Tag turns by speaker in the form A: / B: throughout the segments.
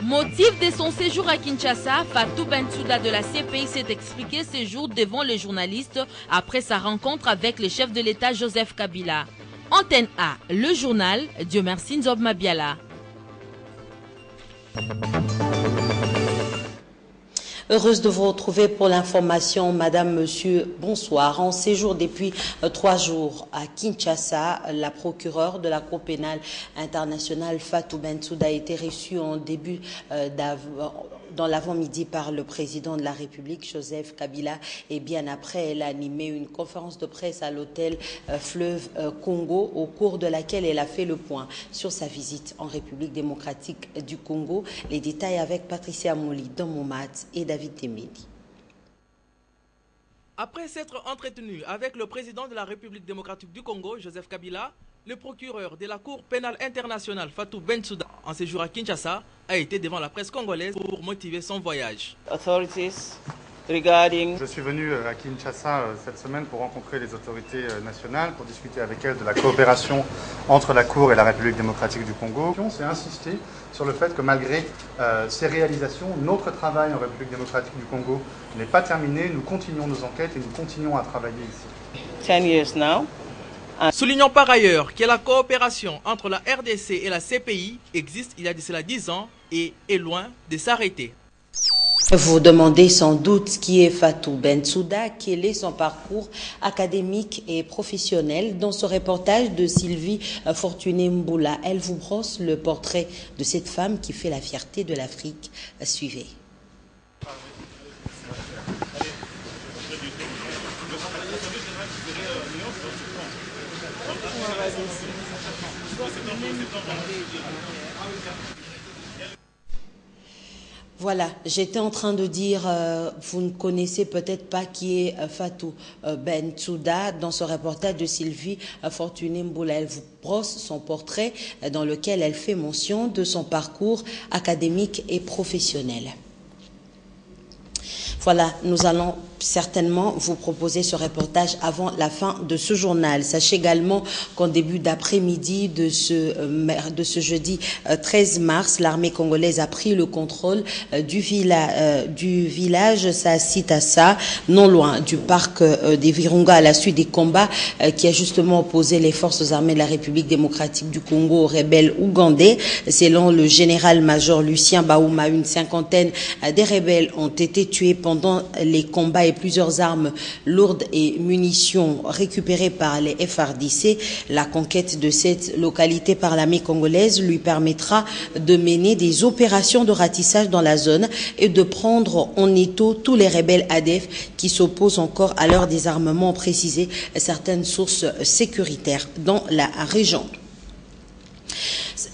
A: Motif de son séjour à Kinshasa, Fatou Bensouda de la CPI s'est expliqué ce jour devant les journalistes après sa rencontre avec le chef de l'État Joseph Kabila. Antenne A, le journal, Dieu merci Nzob Mabiala.
B: Heureuse de vous retrouver pour l'information, madame, monsieur, bonsoir. En séjour depuis 3 jours à Kinshasa, la procureure de la Cour pénale internationale Fatou Bensouda a été reçue en début dans l'avant-midi par le président de la République, Joseph Kabila, et bien après, elle a animé une conférence de presse à l'hôtel Fleuve Congo, au cours de laquelle elle a fait le point sur sa visite en République démocratique du Congo. Les détails avec Patricia Mouli, Domomat et David Temedi.
C: Après s'être entretenu avec le président de la République démocratique du Congo, Joseph Kabila, le procureur de la Cour pénale internationale Fatou Bensouda, en séjour à Kinshasa, a été devant la presse congolaise pour motiver son voyage.
D: Je suis venu à Kinshasa cette semaine pour rencontrer les autorités nationales, pour discuter avec elles de la coopération entre la Cour et la République démocratique du Congo. C'est insister sur le fait que malgré ces réalisations, notre travail en République démocratique du Congo n'est pas terminé. Nous continuons nos enquêtes et nous continuons à travailler ici.
C: 10 years now. Soulignons par ailleurs que la coopération entre la RDC et la CPI existe il y a de cela 10 ans et est loin de s'arrêter.
B: Vous demandez sans doute qui est Fatou Bensouda, quel est son parcours académique et professionnel. Dans ce reportage de Sylvie Fortuné Mboula, elle vous brosse le portrait de cette femme qui fait la fierté de l'Afrique. Suivez. Voilà, j'étais en train de dire, vous ne connaissez peut-être pas qui est Fatou Bensouda. Dans ce reportage de Sylvie Fortuné Mboula, elle vous brosse son portrait dans lequel elle fait mention de son parcours académique et professionnel. Voilà, nous allons certainement vous proposer ce reportage avant la fin de ce journal. Sachez également qu'en début d'après-midi de ce jeudi 13 mars, l'armée congolaise a pris le contrôle du village Sassitassa, non loin du parc des Virunga, à la suite des combats qui a justement opposé les forces armées de la République démocratique du Congo aux rebelles ougandais. Selon le général-major Lucien Baouma, une cinquantaine des rebelles ont été tués pendant les combats et plusieurs armes lourdes et munitions récupérées par les FARDC. La conquête de cette localité par l'armée congolaise lui permettra de mener des opérations de ratissage dans la zone et de prendre en étau tous les rebelles ADF qui s'opposent encore à leur désarmement, ont précisé certaines sources sécuritaires dans la région.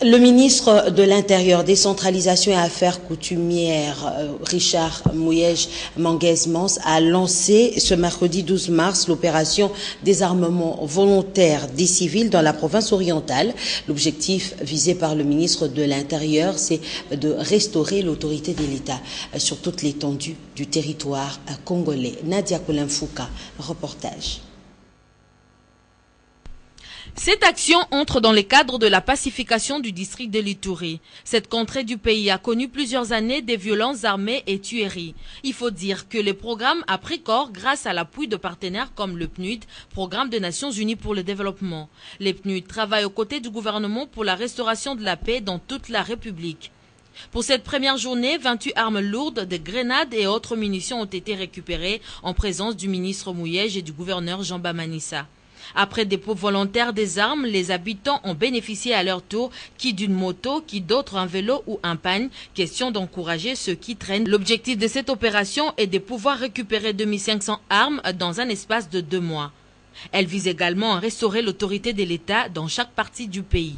B: Le ministre de l'Intérieur, Décentralisation et Affaires coutumières, Richard Mouyej Manguez-Mans, a lancé ce mercredi 12 mars l'opération désarmement volontaire des civils dans la province orientale. L'objectif visé par le ministre de l'Intérieur, c'est de restaurer l'autorité de l'État sur toute l'étendue du territoire congolais. Nadia Kolinfouka, reportage.
A: Cette action entre dans le cadre de la pacification du district de l'Ituri. Cette contrée du pays a connu plusieurs années de violences armées et tueries. Il faut dire que le programme a pris corps grâce à l'appui de partenaires comme le PNUD, Programme des Nations Unies pour le Développement. Le PNUD travaille aux côtés du gouvernement pour la restauration de la paix dans toute la République. Pour cette première journée, 28 armes lourdes, des grenades et autres munitions ont été récupérées en présence du ministre Mouyej et du gouverneur Jean Bamanissa. Après dépôt volontaire des armes, les habitants ont bénéficié à leur tour, qui d'une moto, qui d'autres un vélo ou un pagne. Question d'encourager ceux qui traînent. L'objectif de cette opération est de pouvoir récupérer 2500 armes dans un espace de 2 mois. Elle vise également à restaurer l'autorité de l'État dans chaque partie du pays.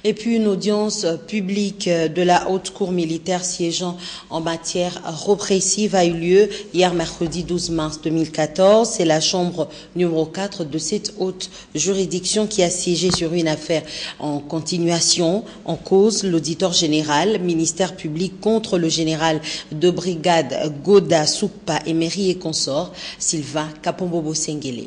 B: Et puis une audience publique de la haute cour militaire siégeant en matière répressive a eu lieu hier mercredi 12 mars 2014. C'est la chambre numéro 4 de cette haute juridiction qui a siégé sur une affaire en continuation. En cause, l'auditeur général, ministère public contre le général de brigade Goda Soukpa Emery et consort, Sylvain Kapombobo Sengele.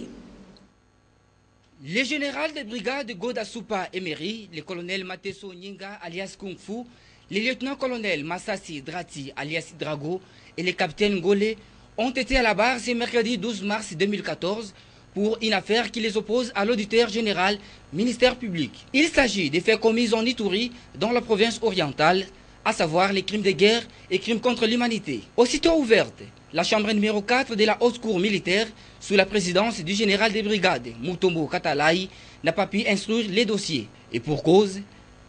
E: Le général de brigade Goda Soukpa Emery, le colonel Mateso Nyinga alias Kung Fu, le lieutenant-colonel Massassi Drati alias Drago et le capitaine Golé ont été à la barre ce mercredi 12 mars 2014 pour une affaire qui les oppose à l'auditeur général ministère public. Il s'agit des faits commis en Ituri dans la province orientale, à savoir les crimes de guerre et crimes contre l'humanité. Aussitôt ouverte, la chambre numéro 4 de la haute cour militaire, sous la présidence du général des brigades, Mutombo Katalai, n'a pas pu instruire les dossiers. Et pour cause,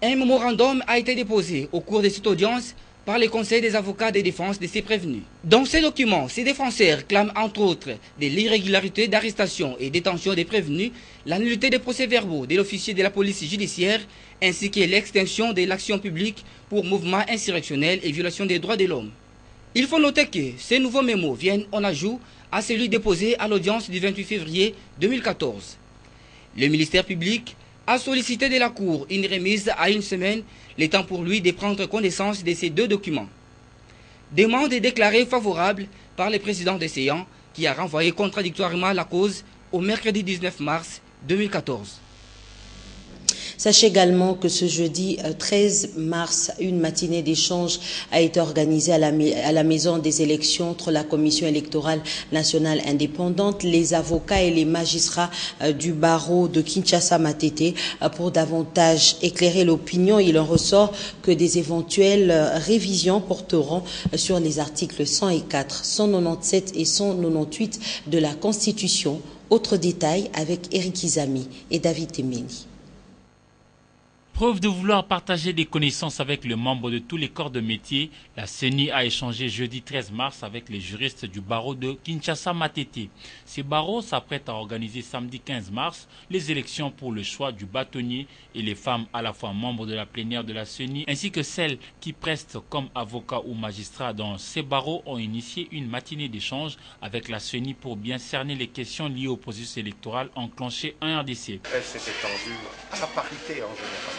E: un mémorandum a été déposé au cours de cette audience par le Conseil des avocats de défense de ces prévenus. Dans ces documents, ces défenseurs clament entre autres de l'irrégularité d'arrestation et détention des prévenus, la nullité des procès-verbaux de l'officier de la police judiciaire, ainsi que l'extinction de l'action publique pour mouvement insurrectionnel et violation des droits de l'homme. Il faut noter que ces nouveaux mémos viennent en ajout à celui déposé à l'audience du 28 février 2014. Le ministère public a sollicité de la Cour une remise à une semaine, le temps pour lui de prendre connaissance de ces deux documents. Demande est déclarée favorable par le président des séances qui a renvoyé contradictoirement la cause au mercredi 19 mars 2014.
B: Sachez également que ce jeudi 13 mars, une matinée d'échange a été organisée à la maison des élections entre la Commission électorale nationale indépendante, les avocats et les magistrats du barreau de Kinshasa-Matete pour davantage éclairer l'opinion. Il en ressort que des éventuelles révisions porteront sur les articles 104, 197 et 198 de la Constitution. Autre détail avec Eric Izami et David Temeni.
F: Preuve de vouloir partager des connaissances avec les membres de tous les corps de métier, la CENI a échangé jeudi 13 mars avec les juristes du barreau de Kinshasa-Matete. Ces barreaux s'apprêtent à organiser samedi 15 mars les élections pour le choix du bâtonnier et les femmes à la fois membres de la plénière de la CENI ainsi que celles qui prestent comme avocats ou magistrats dans ces barreaux ont initié une matinée d'échange avec la CENI pour bien cerner les questions liées au processus électoral enclenché en RDC.
G: Elle s'est étendue à la parité en général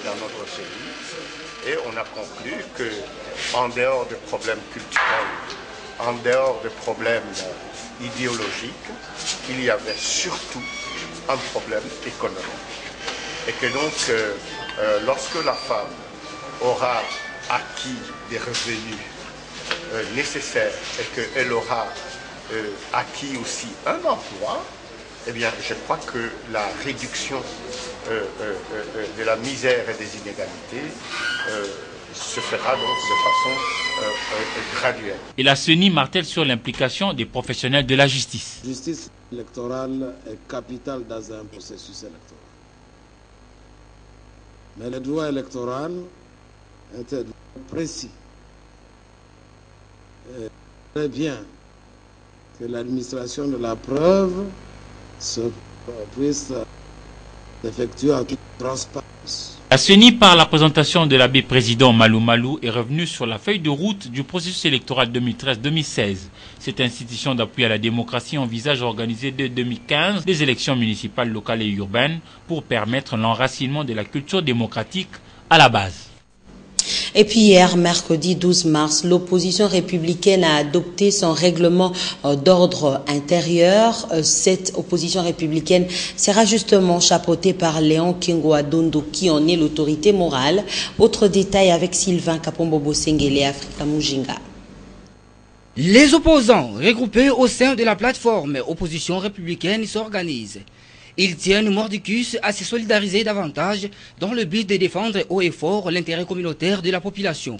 G: dans notre CENI et on a conclu que, en dehors de problèmes culturels, en dehors de problèmes idéologiques, il y avait surtout un problème économique. Et que donc, lorsque la femme aura acquis des revenus nécessaires et qu'elle aura acquis aussi un emploi, eh bien, je crois que la réduction de la misère et des inégalités se fera donc de façon graduelle.
F: Et la CENI martèle sur l'implication des professionnels de la justice.
H: La justice électorale est capitale dans un processus électoral. Mais le droit électoral est un droit précis. Et très bien que l'administration de la preuve puisse effectuer en toute transparence.
F: La CENI, par la présentation de l'abbé président Malou Malou, est revenue sur la feuille de route du processus électoral 2013-2016. Cette institution d'appui à la démocratie envisage d'organiser dès 2015 des élections municipales, locales et urbaines pour permettre l'enracinement de la culture démocratique à la base.
B: Et puis hier, mercredi 12 mars, l'opposition républicaine a adopté son règlement d'ordre intérieur. Cette opposition républicaine sera justement chapeautée par Léon Kingwa Dondo, qui en est l'autorité morale. Autre détail avec Sylvain Kapombobo Sengele, Africa Mujinga.
E: Les opposants regroupés au sein de la plateforme opposition républicaine s'organisent. Ils tiennent mordicus à se solidariser davantage dans le but de défendre haut et fort l'intérêt communautaire de la population.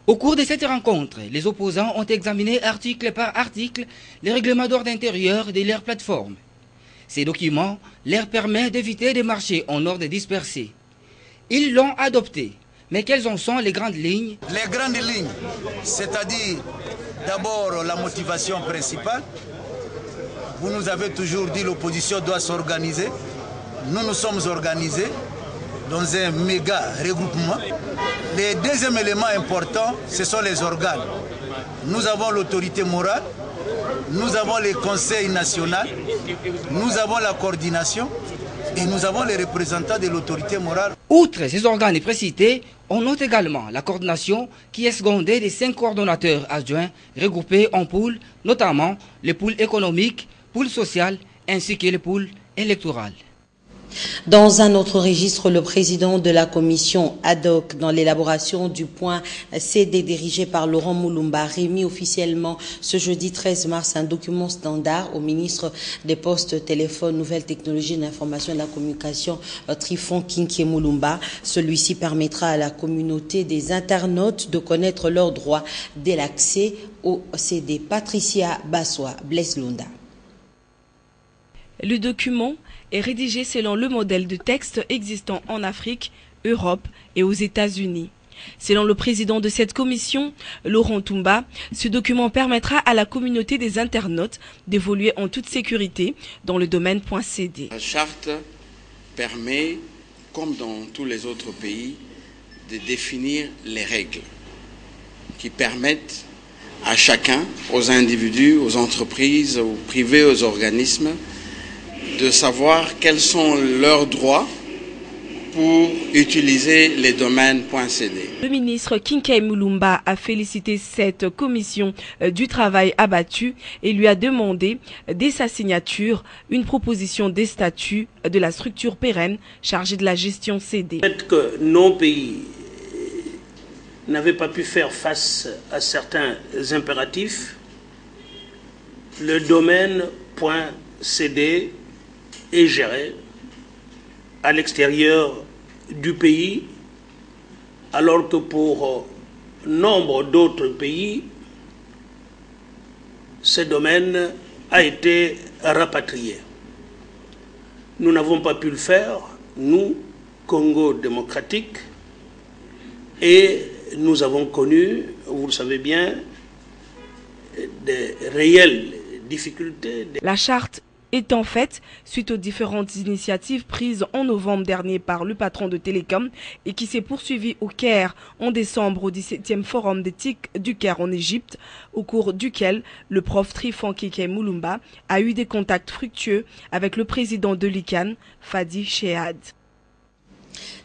E: Au cours de cette rencontre, les opposants ont examiné article par article les règlements d'ordre intérieur de leur plateforme. Ces documents leur permettent d'éviter de marcher en ordre dispersé. Ils l'ont adopté. Mais quelles en sont les grandes lignes?
I: Les grandes lignes, c'est-à-dire d'abord la motivation principale. Vous nous avez toujours dit que l'opposition doit s'organiser. Nous nous sommes organisés. dans un méga regroupement. Le deuxième élément important, ce sont les organes. Nous avons l'autorité morale, nous avons les conseils nationaux, nous avons la coordination et nous avons les représentants de l'autorité morale.
E: Outre ces organes précités, on note également la coordination qui est secondée des 5 coordonnateurs adjoints regroupés en pôles, notamment les pôles économiques, pôles sociales ainsi que les pôles électorales.
B: Dans un autre registre, le président de la commission ad hoc dans l'élaboration du point CD dirigé par Laurent Mulumba remis officiellement ce jeudi 13 mars un document standard au ministre des Postes, Téléphones, Nouvelles Technologies de l'Information et de la Communication, Trifon Kinké Mulumba. Celui-ci permettra à la communauté des internautes de connaître leurs droits dès l'accès au CD. Patricia Bassois, Blaise Lunda.
J: Le document est rédigé selon le modèle de texte existant en Afrique, Europe et aux États-Unis. Selon le président de cette commission, Laurent Tumba, ce document permettra à la communauté des internautes d'évoluer en toute sécurité dans le domaine .cd.
K: La charte permet, comme dans tous les autres pays, de définir les règles qui permettent à chacun, aux individus, aux entreprises, aux privés, aux organismes, de savoir quels sont leurs droits pour utiliser les domaines .cd.
J: Le ministre Kinké Mulumba a félicité cette commission du travail abattu et lui a demandé dès sa signature une proposition des statuts de la structure pérenne chargée de la gestion CD.
L: Le fait que nos pays n'avaient pas pu faire face à certains impératifs, le domaine .cd est géré à l'extérieur du pays, alors que pour nombre d'autres pays, ce domaine a été rapatrié. Nous n'avons pas pu le faire, nous, Congo démocratique, et nous avons connu, vous le savez bien, des réelles difficultés.
J: La charte est en fait suite aux différentes initiatives prises en novembre dernier par le patron de Télécom et qui s'est poursuivie au Caire en décembre au 17e forum d'éthique du Caire en Égypte, au cours duquel le prof Trifon Kinké Mulumba a eu des contacts fructueux avec le président de l'ICANN, Fadi Chehad.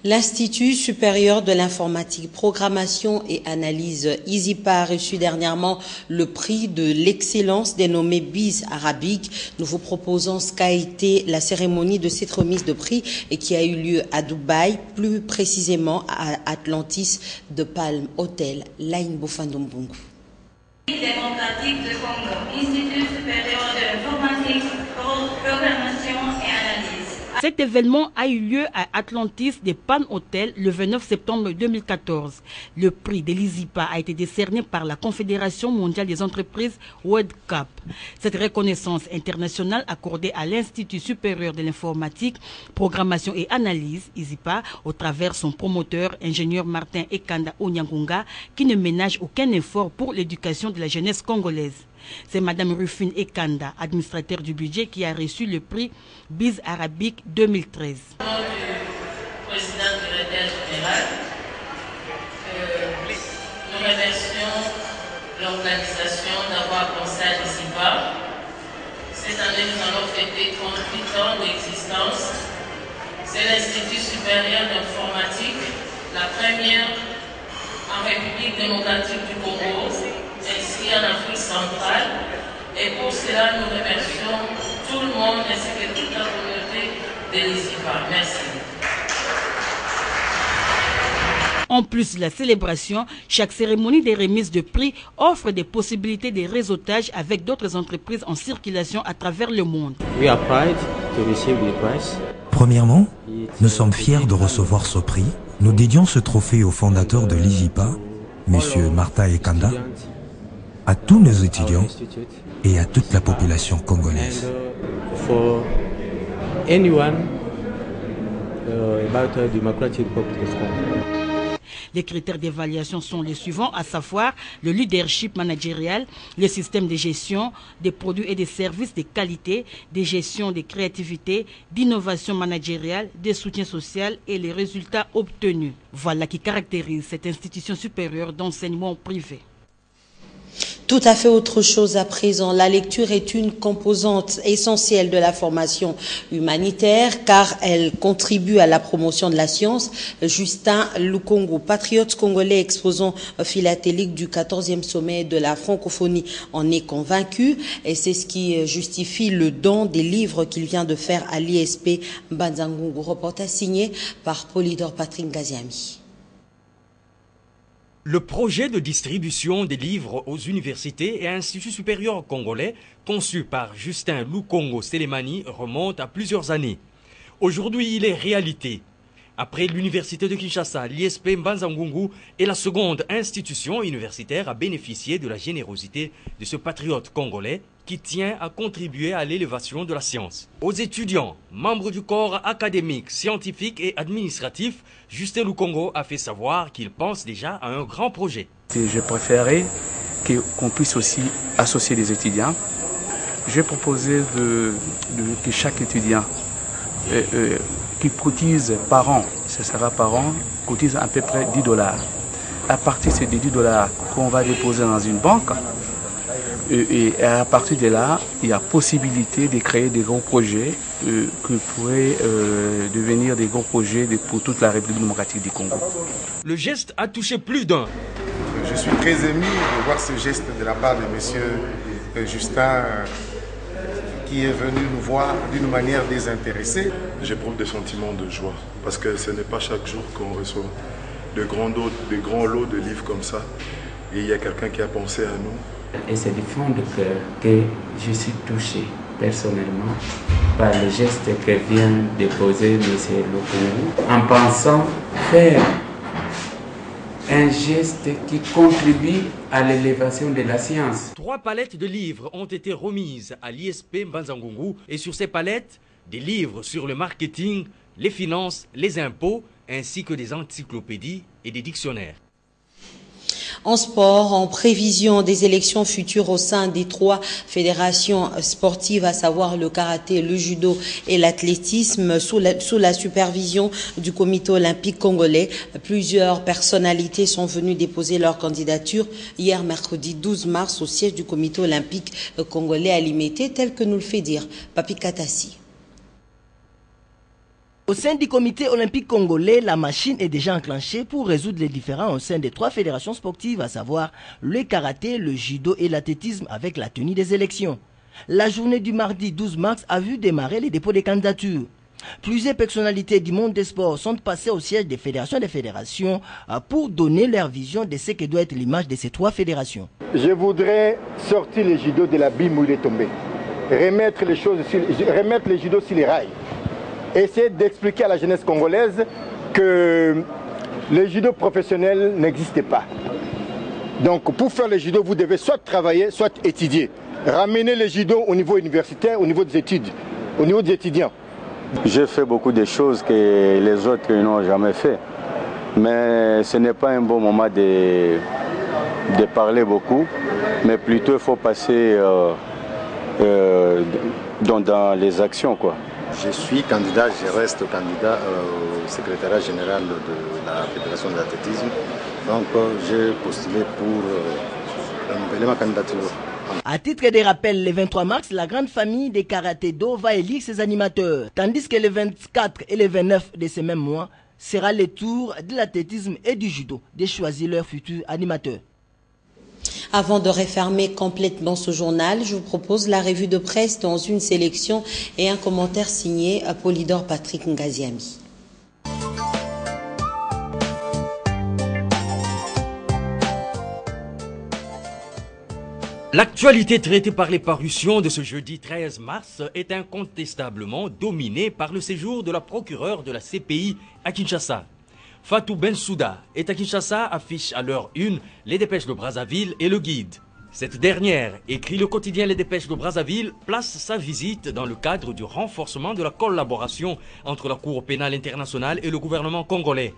B: L'Institut supérieur de l'informatique, programmation et analyse ISIPA a reçu dernièrement le prix de l'excellence dénommé BIS Arabique. Nous vous proposons ce qu'a été la cérémonie de cette remise de prix et qui a eu lieu à Dubaï, plus précisément à Atlantis de Palm Hotel, Laïn Bofandombungu.
M: Démocratique de Congo, Institut supérieur de l'informatique, programmation et analyse.
N: Cet événement a eu lieu à Atlantis de Palm Hotel le 29 septembre 2014. Le prix de l'ISIPA a été décerné par la Confédération mondiale des entreprises World Cup. Cette reconnaissance internationale accordée à l'Institut supérieur de l'informatique, programmation et analyse, ISIPA, au travers son promoteur, ingénieur Martin Ekanda Onyangunga, qui ne ménage aucun effort pour l'éducation de la jeunesse congolaise. C'est Mme Rufine Ekanda, administrateur du budget, qui a reçu le prix BIS Arabique 2013.
O: Au nom du président du directeur général, nous remercions l'organisation d'avoir pensé à l'ISIPA. Cette année, nous allons fêter 38 ans d'existence. C'est l'Institut supérieur d'informatique, la première en République démocratique du Congo, ainsi en Afrique centrale. Et pour cela, nous remercions tout le monde ainsi que toute la communauté de l'ISIPA. Merci.
N: En plus de la célébration, chaque cérémonie des remises de prix offre des possibilités de réseautage avec d'autres entreprises en circulation à travers le monde.
P: Premièrement, nous sommes fiers de recevoir ce prix. Nous dédions ce trophée au fondateur de l'ISIPA, M. Martin Ekanda, à tous nos étudiants et à toute la population congolaise.
N: Les critères d'évaluation sont les suivants, à savoir le leadership managérial, le système de gestion des produits et des services de qualité, de gestion de créativité, d'innovation managériale, de soutien social et les résultats obtenus. Voilà qui caractérise cette institution supérieure d'enseignement privé.
B: Tout à fait autre chose à présent. La lecture est une composante essentielle de la formation humanitaire car elle contribue à la promotion de la science. Justin Lukongo, patriote congolais exposant philatélique du 14e sommet de la francophonie, en est convaincu et c'est ce qui justifie le don des livres qu'il vient de faire à l'ISP Mbanza-Ngungu. Reportage signé par Polydor Patrick Gaziami.
Q: Le projet de distribution des livres aux universités et instituts supérieurs congolais, conçu par Justin Lukongo Selemani, remonte à plusieurs années. Aujourd'hui, il est réalité. Après l'université de Kinshasa, l'ISP Mbanza-Ngungu est la seconde institution universitaire à bénéficier de la générosité de ce patriote congolais qui tient à contribuer à l'élévation de la science. Aux étudiants, membres du corps académique, scientifique et administratif, Justin Lukongo a fait savoir qu'il pense déjà à un grand projet.
R: Je préférerais qu'on puisse aussi associer les étudiants. J'ai proposé que chaque étudiant qui cotise par an, ce sera par an, cotise à peu près $10. À partir de ces $10 qu'on va déposer dans une banque, et à partir de là, il y a possibilité de créer des gros projets qui pourraient devenir des gros projets pour toute la République démocratique du Congo.
Q: Le geste a touché plus d'un.
S: Je suis très ému de voir ce geste de la part de monsieur Justin qui est venu nous voir d'une manière désintéressée.
T: J'éprouve des sentiments de joie parce que ce n'est pas chaque jour qu'on reçoit de grands lots de livres comme ça. Et il y a quelqu'un qui a pensé à nous.
U: Et c'est du fond de cœur que je suis touché personnellement par le geste que vient de poser M. Lukongo en pensant faire un geste qui contribue à l'élévation de la science.
Q: 3 palettes de livres ont été remises à l'ISP Mbanza-Ngungu et sur ces palettes, des livres sur le marketing, les finances, les impôts, ainsi que des encyclopédies et des dictionnaires.
B: En sport, en prévision des élections futures au sein des 3 fédérations sportives, à savoir le karaté, le judo et l'athlétisme, sous la supervision du comité olympique congolais, plusieurs personnalités sont venues déposer leur candidature hier mercredi 12 mars au siège du comité olympique congolais à Limité, tel que nous le fait dire Papi Katassi.
V: Au sein du comité olympique congolais, la machine est déjà enclenchée pour résoudre les différends au sein des 3 fédérations sportives, à savoir le karaté, le judo et l'athlétisme avec la tenue des élections. La journée du mardi 12 mars a vu démarrer les dépôts des candidatures. Plusieurs personnalités du monde des sports sont passées au siège des fédérations pour donner leur vision de ce que doit être l'image de ces 3 fédérations.
W: Je voudrais sortir le judo de l'abîme où il est tombé, remettre les judo sur les rails. Essayer d'expliquer à la jeunesse congolaise que le judo professionnel n'existe pas. Donc pour faire le judo, vous devez soit travailler, soit étudier. Ramener le judo au niveau universitaire, au niveau des études, au niveau des étudiants.
X: J'ai fait beaucoup de choses que les autres n'ont jamais fait. Mais ce n'est pas un bon moment de parler beaucoup, mais plutôt il faut passer dans les actions, quoi.
Y: Je suis candidat, je reste candidat au secrétariat général de la Fédération de l'athlétisme. Donc j'ai postulé pour renouveler ma candidature.
V: À titre de rappel, le 23 mars, la grande famille des karaté-do va élire ses animateurs. Tandis que le 24 et le 29 de ce même mois, sera le tour de l'athlétisme et du judo de choisir leurs futurs animateurs.
B: Avant de refermer complètement ce journal, je vous propose la revue de presse dans une sélection et un commentaire signé à Polydor Patrick Ngaziami.
Q: L'actualité traitée par les parutions de ce jeudi 13 mars est incontestablement dominée par le séjour de la procureure de la CPI à Kinshasa. Fatou Bensouda est à Kinshasa, affiche à leur une les dépêches de Brazzaville et le guide. Cette dernière, écrit le quotidien Les Dépêches de Brazzaville, place sa visite dans le cadre du renforcement de la collaboration entre la Cour pénale internationale et le gouvernement congolais.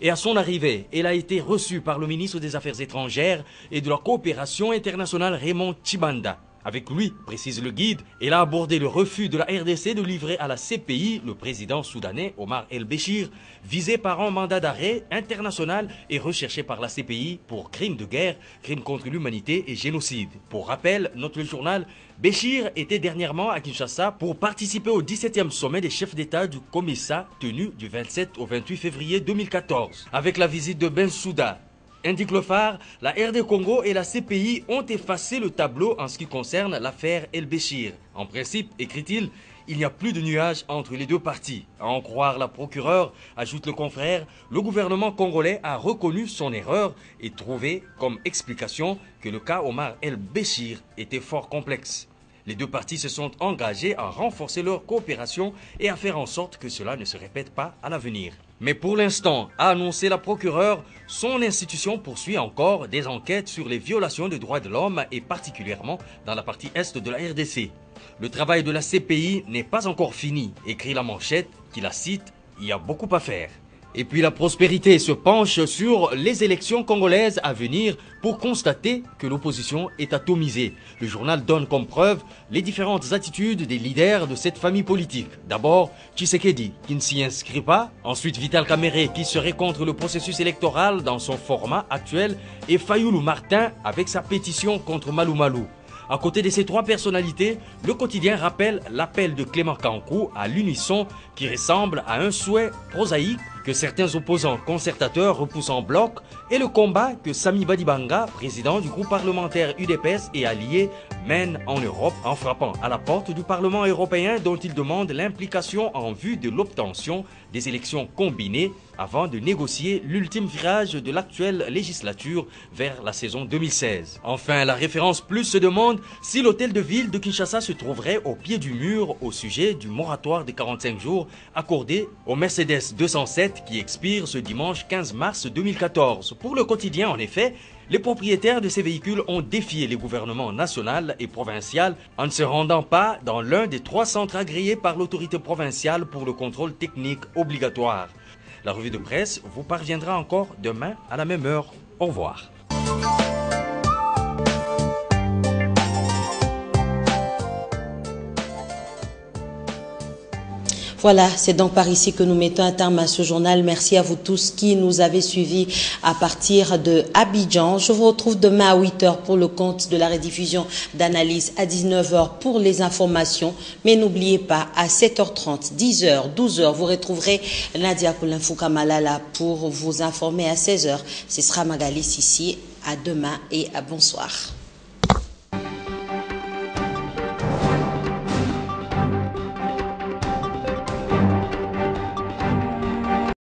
Q: Et à son arrivée, elle a été reçue par le ministre des Affaires étrangères et de la coopération internationale Raymond Tshibanda. Avec lui, précise le guide, elle a abordé le refus de la RDC de livrer à la CPI le président soudanais Omar el-Béchir, visé par un mandat d'arrêt international et recherché par la CPI pour crimes de guerre, crimes contre l'humanité et génocide. Pour rappel, note le journal, Béchir était dernièrement à Kinshasa pour participer au 17e sommet des chefs d'État du COMESA tenu du 27 au 28 février 2014. Avec la visite de Bensouda, indique le phare, la RD Congo et la CPI ont effacé le tableau en ce qui concerne l'affaire el-Béchir. En principe, écrit-il, il n'y a plus de nuages entre les deux parties. À en croire la procureure, ajoute le confrère, le gouvernement congolais a reconnu son erreur et trouvé comme explication que le cas Omar el-Béchir était fort complexe. Les deux parties se sont engagées à renforcer leur coopération et à faire en sorte que cela ne se répète pas à l'avenir. Mais pour l'instant, a annoncé la procureure, son institution poursuit encore des enquêtes sur les violations des droits de l'homme et particulièrement dans la partie est de la RDC. Le travail de la CPI n'est pas encore fini, écrit la manchette qui la cite, il y a beaucoup à faire. Et puis la prospérité se penche sur les élections congolaises à venir pour constater que l'opposition est atomisée. Le journal donne comme preuve les différentes attitudes des leaders de cette famille politique. D'abord, Tshisekedi, qui ne s'y inscrit pas. Ensuite, Vital Kamerhe, qui serait contre le processus électoral dans son format actuel. Et Fayulu Martin, avec sa pétition contre Malou Malou. À côté de ces trois personnalités, le quotidien rappelle l'appel de Clément Kankou à l'unisson qui ressemble à un souhait prosaïque que certains opposants concertateurs repoussent en bloc et le combat que Sami Badibanga, président du groupe parlementaire UDPS et allié, mène en Europe en frappant à la porte du Parlement européen dont il demande l'implication en vue de l'obtention des élections combinées avant de négocier l'ultime virage de l'actuelle législature vers la saison 2016. Enfin, la référence plus se demande si l'hôtel de ville de Kinshasa se trouverait au pied du mur au sujet du moratoire de 45 jours accordé au Mercedes 207 qui expire ce dimanche 15 mars 2014. Pour le quotidien, en effet, les propriétaires de ces véhicules ont défié les gouvernements national et provincial en ne se rendant pas dans l'un des 3 centres agréés par l'autorité provinciale pour le contrôle technique obligatoire. La revue de presse vous parviendra encore demain à la même heure. Au revoir.
B: Voilà, c'est donc par ici que nous mettons un terme à ce journal. Merci à vous tous qui nous avez suivis à partir de Abidjan. Je vous retrouve demain à 8h pour le compte de la rediffusion d'analyse, à 19h pour les informations. Mais n'oubliez pas, à 7h30, 10h, 12h, vous retrouverez Nadia Koulinfouka Malala pour vous informer à 16h. Ce sera Magali Sissi. À demain et à bonsoir.